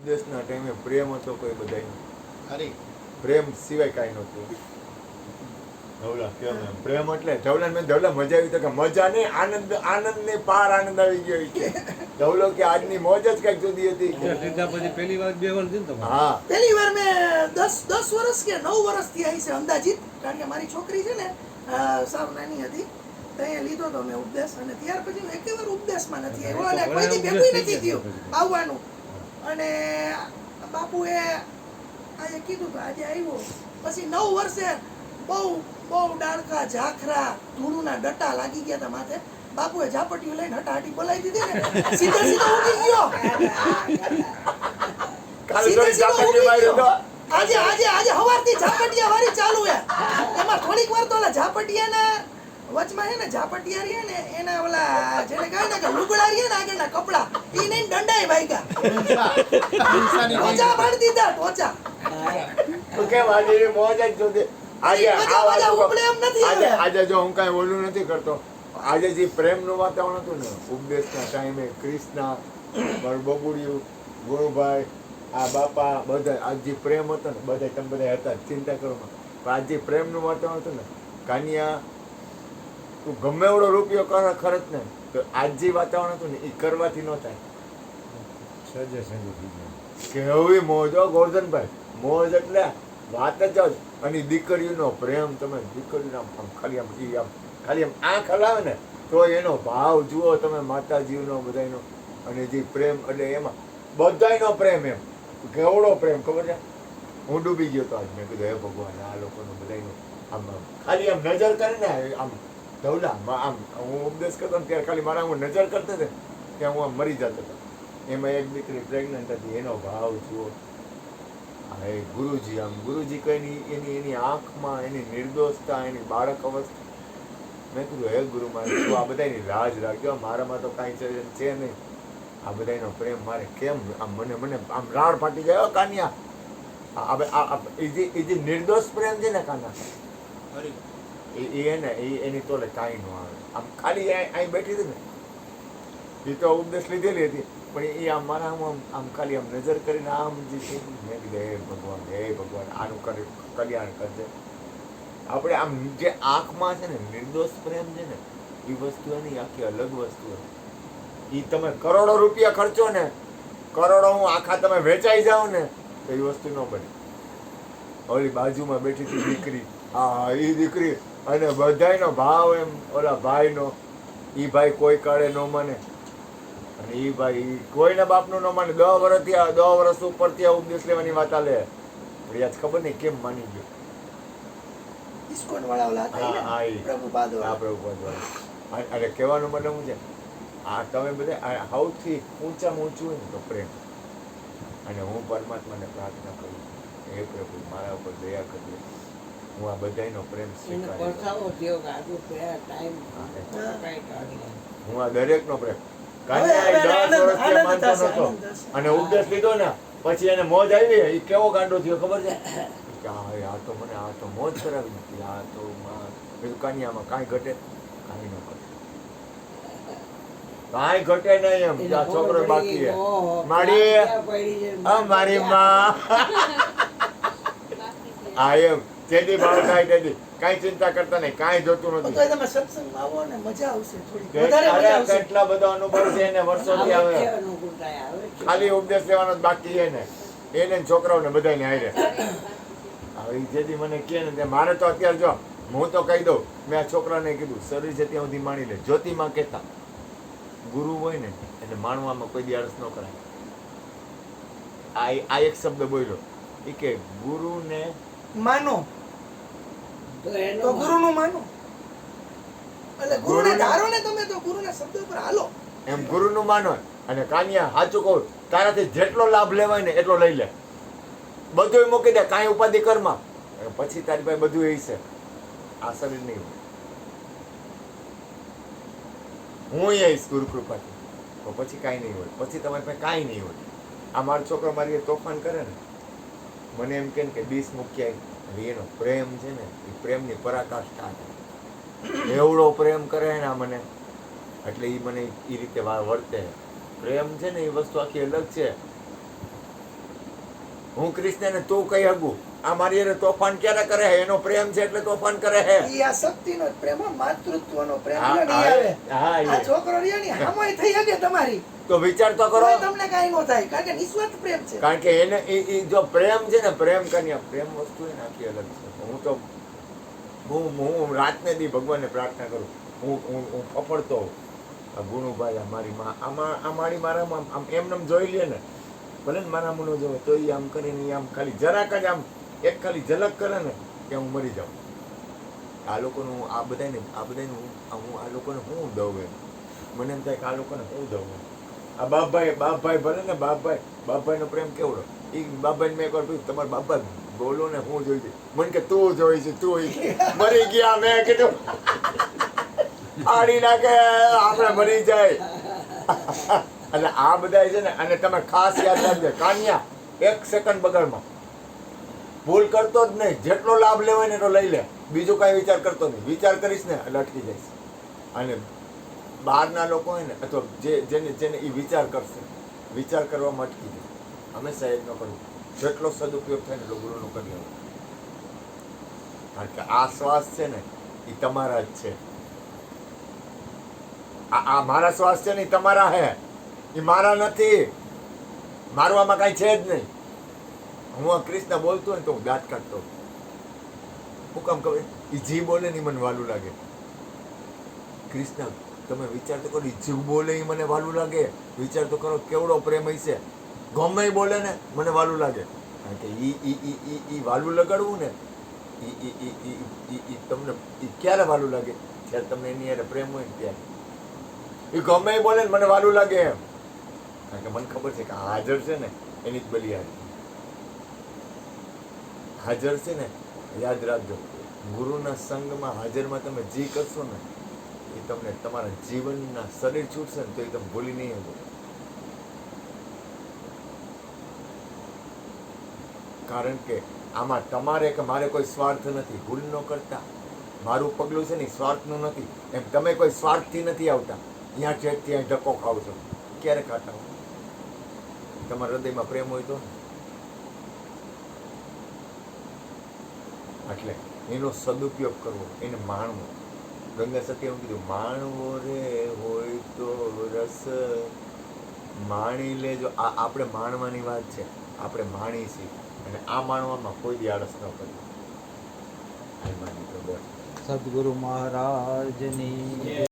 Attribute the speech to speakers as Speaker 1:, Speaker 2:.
Speaker 1: ઉપદેશના ટાઈમે પ્રેમ હતો કોઈ બધાનો.
Speaker 2: ખરી
Speaker 1: પ્રેમ સિવાય કાંઈ નહોતું. ધવલા કેમ એમ પ્રેમ એટલે ધવલા મેં ધવલા મજા આવી તો કે મજા નહીં, આનંદ આનંદ ને પાર આનંદ આવી ગયો છે. ધવલો કે આજની મોજ જ કઈક જુદી હતી.
Speaker 3: લીધા પછી પહેલી વાર બે વાર દીધું તમારે.
Speaker 1: હા
Speaker 4: પહેલી વાર મેં 10 વર્ષ કે 9 વર્ષથી આવી છે અંદાજિત, કારણ કે મારી છોકરી છે ને સાવ નાની હતી તો અહીંયા લીધો તો મેં ઉપદેશ, અને ત્યાર પછી હું એકે વાર ઉપદેશમાં નથી આવ્યો અને કોઈથી ભેગું નથી થયું આવવાનું. અને બાપુએ આજે કીધું તો આજે આવ્યો. પછી 9 વર્ષે બહુ બહુ ડાળખા ઝાખરા ધૂળુના ડટા લાગી ગયા હતા માથે. બાપુએ ઝાપટીઓ લઈને હટાહટી બોલાવી દીધી ને સીધો સીધો ઉગી ગયો.
Speaker 1: કાલે થોડી ઝાપટી માર્યો તો
Speaker 4: આજે આજે આજે હવારથી ઝાપટિયા વાળી ચાલુ હે. એમાં થોડીક વાર તો ઓલા ઝાપટિયાના વચમાં હે ને ઝાપટિયા રહ્યા ને એના ઓલા જેને કહે ને કે લુગડા રહ્યા ને આગળના કપડા ઈ નહીં દંડાય ભાઈગા. ટોચા પાડી દીધા ટોચા.
Speaker 1: તો કેમ આજે એની મોજ જ જોતી. આજે આ વાત
Speaker 4: ઉપડે એમ નથી
Speaker 1: આજે
Speaker 4: હવે.
Speaker 1: આજે જો હું કાંઈ ઓલું નથી કરતો, આજે જે પ્રેમનું વાતાવરણ હતું ને ઉપદેશના ટાઈમે ક્રિષ્ના બબુડિયું ગુરુભાઈ આ બાપા બધા આજ જે પ્રેમ હતો ને બધા તમે બધા હતા ચિંતા કરો માં. પણ આજ જે પ્રેમનું વાતાવરણ હતું ને કાનિયા તું ગમે એવડો રૂપિયો ખર્ચ ને તો આજ જે વાતાવરણ હતું ને એ કરવાથી ન થાય.
Speaker 3: સજે સજે થઈ જાય.
Speaker 1: કેવી મોજ હો ગોરધનભાઈ, મોજ એટલે વાત જ જ. અને દીકરીનો પ્રેમ તમે દીકરીનો આમ ખાલી આમ ઈ આમ ખાલી આમ આંખ હલાવે ને તો એનો ભાવ જુઓ તમે માતાજીનો બધાનો. અને જે પ્રેમ એટલે એમાં બધાયનો પ્રેમ એમ કેવડો પ્રેમ ખબર છે. હું ડૂબી ગયો તો આજ મેં કીધું હે ભગવાન આ લોકોનો બધાયનો આમ આમ ખાલી આમ નજર કરે ને આમ ધવલા આમ હું ઉપદેશ કરતો ને ત્યારે ખાલી મારા હું નજર કરતો ને ત્યાં હું આમ મરી જતો હતો. એમાં એક દીકરી પ્રેગ્નન્ટ હતી, એનો ભાવ જુઓ. હા એ ગુરુજી આમ ગુરુજી કઈ એની આંખમાં એની નિર્દોષતા એની બાળક અવસ્થા. મેં કીધું હે ગુરુ મારે તું આ બધાની લાજ રાખજો, મારામાં તો કાંઈ છે નહીં. આ બધાનો પ્રેમ મારે કેમ આમ મને આમ રાડ ફાટી જાય કાન્યા. એ જે નિર્દોષ પ્રેમ છે ને કાના એ એની તોલે કાંઈ ન આવે. આમ ખાલી અહીં બેઠી હતી ને એ તો ઉપદેશ લીધેલી હતી પણ એ આમ મારા આમ ખાલી આમ નજર કરીને આમ જે છે મેં કીધું હે ભગવાન આનું કલ્યાણ કરજે. આપણે આમ જે આંખમાં છે ને નિર્દોષ પ્રેમ છે ને એ વસ્તુ એની આખી અલગ વસ્તુ હોય. એ તમે કરોડો રૂપિયા ખર્ચો ને કરોડો હું આખા તમે વેચાઈ જાઓ ને તો એ વસ્તુ ન બને. ઓલી બાજુમાં બેઠી હતી દીકરી, હા એ દીકરી અને બધાયનો ભાવ એમ ઓલા ભાઈનો. એ ભાઈ કોઈ કાળે ન માને અને એ ભાઈ કોઈના બાપનું ન માને. 10 વર્ષ ઉપર ત્યાં ઉપદેશ લેવાની વાત આલે પણ આજ ખબર નહીં કેમ માની ગયો.
Speaker 4: ઇસ્કોન વાળા ઓલા હતા ને પ્રભુપાદ વાળા.
Speaker 1: અરે કહેવાનો મતલબ શું છે આ તમે બધા સૌથી ઊંચામાં ઊંચું હોય ને તો પ્રેમ. અને હું પરમાત્માને પ્રાર્થના કરું હે પ્રભુ મારા ઉપર દયા કરજો, હું આ બધાનો પ્રેમ સ્વીકારું, હું આ દરેકનો પ્રેમ. અને ઉપદેશ લીધો ને પછી એને મોજ આવી એ કેવો ગાંડો થયો ખબર છે કે આ તો મોજ કરાવી દીધી. આ તો કાનિયામાં કાંઈ ઘટે કાંઈ ન ઘટે કાંઈ ઘટે નહીં એમ. આ છોકરો બાકી હે મારી માં હા એમ જેથી ભાવ થાય તેથી કાંઈ ચિંતા કરતા નહીં, કાંઈ જોતું નથી.
Speaker 4: તો તમે સત્સંગમાં આવો ને મજા આવશે થોડી વધારે મજા આવશે.
Speaker 1: કેટલા બધા અનુભવ છે એને વર્ષોથી આવે. ખાલી ઉપદેશ લેવાનો જ બાકી છે ને એને છોકરાઓને બધાને હારે. હવે જેથી મને કહે ને મારે તો અત્યારે જો હું તો કહી દઉં, મેં આ છોકરાને કીધું શરીર છે ત્યાં સુધી માણી લે. જ્યોતિમાં કહેતા ગુરુ હોય ને એને માણવામાં કોઈ દિવસ ન કરાય. આ એક શબ્દ બોલ્યો એ કે ગુરુને
Speaker 4: માનો તો ગુરુનું માનો. એટલે ગુરુને ધારો ને તમે તો ગુરુના શબ્દ ઉપર હાલો
Speaker 1: એમ ગુરુનું માનો. અને કાનિયા સાચું કહું તારાથી જેટલો લાભ લેવાય ને એટલો લઈ લે. બધું મૂકી દે કાંઈ ઉપાધિ કરમાં પછી તારી પાસે બધું એ છે. આ શરીર નહીં હોય. હું આવીશ ગુરુ કૃપાથી તો પછી કાંઈ નહીં હોય. પછી તમારી પાસે કાંઈ નહીં હોય. આ મારો છોકરો મારી તોફાન કરે ને મને એમ કે 20 મૂક્યા હવે એનો પ્રેમ છે ને એ પ્રેમની પરાકાષ્ઠા છે. એવડો પ્રેમ કરે ને મને એટલે એ મને એ રીતે વર્તે. પ્રેમ છે ને એ વસ્તુ આખી અલગ છે. હું કૃષ્ણને તું કહી શકું. આ મારી હારે તોફાન ક્યારે કરે છે? એનો પ્રેમ છે એટલે તોફાન કરે છે.
Speaker 4: ઈ આ શક્તિનો જ પ્રેમ હો, માતૃત્વનો પ્રેમ
Speaker 1: હા,
Speaker 4: રહ્યો ને ઈ આવે.
Speaker 1: હા,
Speaker 4: આ છોકરો રહ્યો ને હામોય થઈ શકે તમારી,
Speaker 1: તો વિચાર તો કરો.
Speaker 4: તોય તમને કાંઈ નો થાય, કારણ કે નિસ્વાર્થ પ્રેમ છે.
Speaker 1: કારણ કે એને ઈ જો પ્રેમ છે ને, પ્રેમ કન્યા પ્રેમ વસ્તુ એને આખી અલગ છે. હું તો હું રાતને દી ભગવાનને પ્રાર્થના કરું. હું ફફડતો હોઉં. આ ગુણુભાઈ, આ મારી માં, આ મારી મારામાં આમ એમનેમ જોઈ લે ને, ભલે ને મારા મનો જોવે તો એ આમ કરીને ઈ આમ ખાલી જરાક જ આમ એક ખાલી ઝલક કરે ને કે હું મરી જાઉં. આ લોકોનું આ બધાને હું આ લોકોને હું દઉં એમ. મને એમ થાય કે આ લોકોને હું દઉં એમ. આ બાપભાઈ ભલે ને બાપભાઈનો પ્રેમ કેવડો. એ બાપભાઈને મેં એકવાર પૂછ્યું, તમારા બાપા બોલો ને હું જોઈ છે? મને કે તું જોઈ છે, તું મરી ગયા. મેં કીધું આડી નાખે આપણે મરી જાય. એટલે આ બધા છે ને, અને તમે ખાસ યાદ રાખજો, કાન્યા 1 સેકન્ડ બગાડમાં ભૂલ કરતો જ નહીં. જેટલો લાભ લેવાય ને એટલો લઈ લે, બીજું કાંઈ વિચાર કરતો નહીં. વિચાર કરીશ ને એટલે અટકી જઈશ. અને બહારના લોકો હોય ને, અથવા જેને એ વિચાર કરશે, વિચાર કરવામાં અટકી જાય. હંમેશા એ ન કરવું. જેટલો સદુપયોગ થાય ને એટલો ગુરુનો કરી લેવો. કારણ કે આ શ્વાસ છે ને એ તમારા જ છે. આ મારા શ્વાસ છે ને એ તમારા હે, એ મારા નથી. મારું આમાં કાંઈ છે જ નહીં. હું આ કૃષ્ણ બોલતો હોય તો હું દાંત કાઢતો. હું કામ કહું? એ જી બોલે ને મને વાલું લાગે. કૃષ્ણ તમે વિચાર તો કરો, એ જીવ બોલે એ મને વાલું લાગે. વિચાર તો કરો કેવડો પ્રેમ હશે. ગમે એ બોલે ને મને વાલું લાગે. કારણ કે ઈ વાલું લગાડવું ને, ઈ તમને ક્યારે વાલું લાગે? જ્યારે તમને એની હારે પ્રેમ હોય ને ત્યારે. એ ગમે એ બોલે ને મને વાલું લાગે એમ. કારણ કે મને ખબર છે કે હાજર છે ને એની જ બલિહારી. હાજર છે ને, યાદ રાખજો, ગુરુના સંગમાં હાજરમાં તમે જે કરશો ને એ તમને તમારા જીવનના શરીર છૂટશે ને તો એ તમે ભૂલી નહીં શકો. કારણ કે આમાં તમારે કે મારે કોઈ સ્વાર્થ નથી. ભૂલ ન કરતા. મારું પગલું છે ને સ્વાર્થનું નથી. એમ તમે કોઈ સ્વાર્થથી નથી આવતા. અહીંયા ઠેઠ ત્યાં ધક્કો ખાવ છો. ક્યારે ખાતા હો? તમારા હૃદયમાં પ્રેમ હોય તો. એટલે એનો સદુપયોગ કરવો, એને માણવો. ગંગા સત્ય એવું કીધું, માણવો રે હોય તો રસ માણી લેજો. આ આપણે માણવાની વાત છે. આપણે માણી છીએ અને આ માણવામાં કોઈ દી આળસ ન કરવી.
Speaker 3: સદગુરુ મહારાજની